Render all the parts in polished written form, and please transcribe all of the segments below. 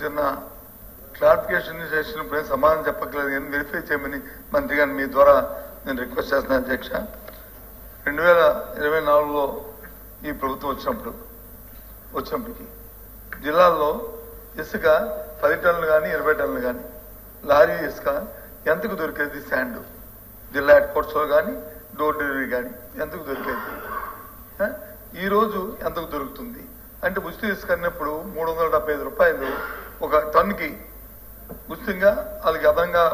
చిన్న క్లారిఫికేషన్ చేసినప్పుడు సమాధానం చెప్పట్లేదు కానీ వెరిఫై చేయమని మంత్రి గారిని మీ ద్వారా నేను రిక్వెస్ట్ చేస్తున్నాను అధ్యక్ష. 2024లో ఈ ప్రభుత్వం వచ్చినప్పటికీ జిల్లాల్లో ఇసుక 10 టన్నులు కానీ 20 టన్నులు కానీ లారీ ఇసుక ఎంతకు దొరికేది? శాండ్ జిల్లా హెడ్ క్వార్టర్స్లో కానీ డోర్ డెలివరీ కానీ ఎంతకు దొరికేది? ఈరోజు ఎంతకు దొరుకుతుంది అంటే ఉచిత ఇసుక అన్నప్పుడు 375 రూపాయలు ఒక టన్నుకి ఉచితంగా వాళ్ళకి అదనంగా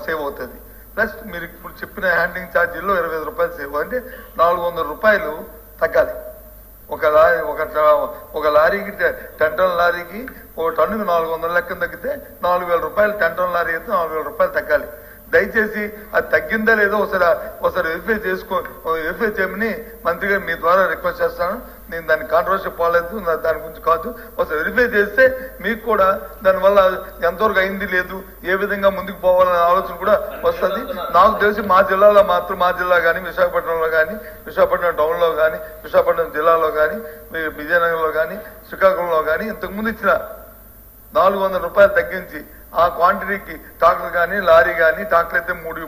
సేవ్ అవుతుంది. ప్లస్ మీరు ఇప్పుడు చెప్పిన హ్యాండ్లింగ్ ఛార్జీల్లో 25 రూపాయలు సేవ్ అంటే 400 రూపాయలు తగ్గాలి. ఒక లారీకి 10 టన్నుల లారీకి ఒక టన్నుకి 400 లెక్కన తగ్గితే 4,000 రూపాయలు. 10 టన్నుల లారీ అయితే 4,000 రూపాయలు తగ్గాలి. దయచేసి అది తగ్గిందా లేదో ఒకసారి వెరిఫై చేయమని మంత్రి గారు మీ ద్వారా రిక్వెస్ట్ చేస్తాను. నేను దాన్ని కాంట్రవర్సీ పోలేదు, దాని గురించి కాదు. ఒకసారి వెరిఫై చేస్తే మీకు కూడా దానివల్ల ఎంతవరకు అయింది లేదు ఏ విధంగా ముందుకు పోవాలనే ఆలోచన కూడా వస్తుంది. నాకు తెలిసి మా జిల్లాలో మాత్రం మా జిల్లా కానీ విశాఖపట్నంలో కానీ విశాఖపట్నం టౌన్లో కానీ విశాఖపట్నం జిల్లాలో కానీ విజయనగరంలో కానీ శ్రీకాకుళంలో కానీ ఇంతకుముందు ఇచ్చిన 400 రూపాయలు తగ్గించి ఆ క్వాంటిటీకి ట్రాక్టర్ కానీ లారీ కానీ ట్రాక్టర్ అయితే మూడు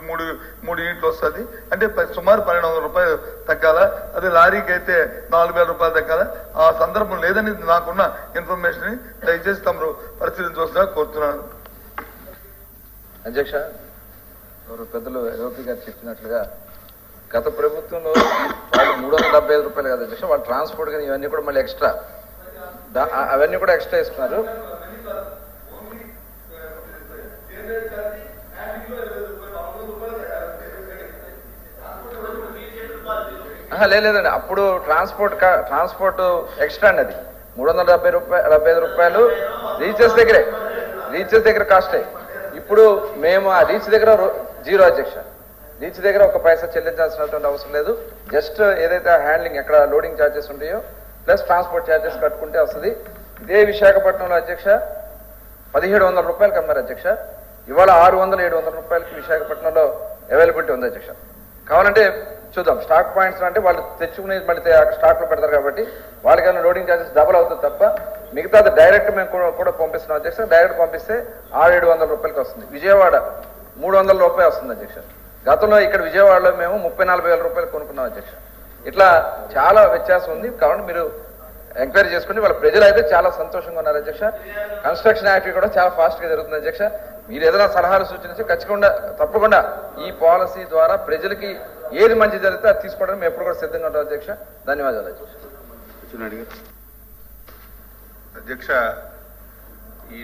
యూనిట్లు వస్తుంది అంటే సుమారు 1,200 రూపాయలు తగ్గాల. అదే లారీకి అయితే 4,000 రూపాయలు తగ్గాల. ఆ సందర్భం లేదని నాకున్న ఇన్ఫర్మేషన్ దయచేసి తమరు పరిశీలించవలసిగా కోరుతున్నాను. అధ్యక్ష, పెద్దలు యోగి గారు చెప్పినట్లుగా గత ప్రభుత్వంలో వాళ్ళు 375 రూపాయలు కదా అధ్యక్ష, వాళ్ళు ట్రాన్స్పోర్ట్ కానీ ఇవన్నీ కూడా మళ్ళీ ఎక్స్ట్రా అవన్నీ కూడా ఎక్స్ట్రా ఇస్తున్నారు. లేదండి, అప్పుడు ట్రాన్స్పోర్ట్ ఎక్స్ట్రా అండి. అది 375 రూపాయలు రీచెస్ దగ్గర కాస్టే. ఇప్పుడు మేము ఆ రీచ్ దగ్గర జీరో అధ్యక్ష. రీచ్ దగ్గర ఒక పైసా చెల్లించాల్సినటువంటి అవసరం లేదు. జస్ట్ ఏదైతే హ్యాండ్లింగ్ ఎక్కడ లోడింగ్ ఛార్జెస్ ఉంటాయో ప్లస్ ట్రాన్స్పోర్ట్ ఛార్జెస్ కట్టుకుంటే వస్తుంది. ఇదే విశాఖపట్నంలో అధ్యక్ష 1,700 రూపాయలకి అమ్మారు అధ్యక్ష. ఇవాళ 600-700 రూపాయలకి విశాఖపట్నంలో అవైలబిలిటీ ఉంది అధ్యక్ష. కావాలంటే చూద్దాం. స్టాక్ పాయింట్స్ అంటే వాళ్ళు తెచ్చుకునేది మళ్ళీ స్టాక్ లో పెడతారు కాబట్టి వాళ్ళకైనా లోడింగ్ ఛార్జెస్ డబుల్ అవుతుంది తప్ప మిగతా డైరెక్ట్ మేము కూడా పంపిస్తున్నాం అధ్యక్ష. డైరెక్ట్ పంపిస్తే 600-700 రూపాయలకి వస్తుంది. విజయవాడ 300 రూపాయలు వస్తుంది అధ్యక్ష. గతంలో ఇక్కడ విజయవాడలో మేము 30,000-40,000 రూపాయలు కొనుక్కున్నాం అధ్యక్ష. ఇట్లా చాలా వ్యత్యాసం ఉంది. కాబట్టి మీరు ఎంక్వైరీ చేసుకుని వాళ్ళ ప్రజలు అయితే చాలా సంతోషంగా ఉన్నారు అధ్యక్ష. కన్స్ట్రక్షన్ యాక్టివిటీ కూడా చాలా ఫాస్ట్ గా జరుగుతుంది అధ్యక్ష. మీరు ఏదైనా సలహాలు సూచించి తప్పకుండా ఈ పాలసీ ద్వారా ప్రజలకి ఏది మంచి జరిగితే అది తీసుకోవడానికి మేము ఎప్పుడు కూడా సిద్ధంగా ఉంటాం అధ్యక్ష. ధన్యవాదాలు అధ్యక్ష. అధ్యక్ష, ఈ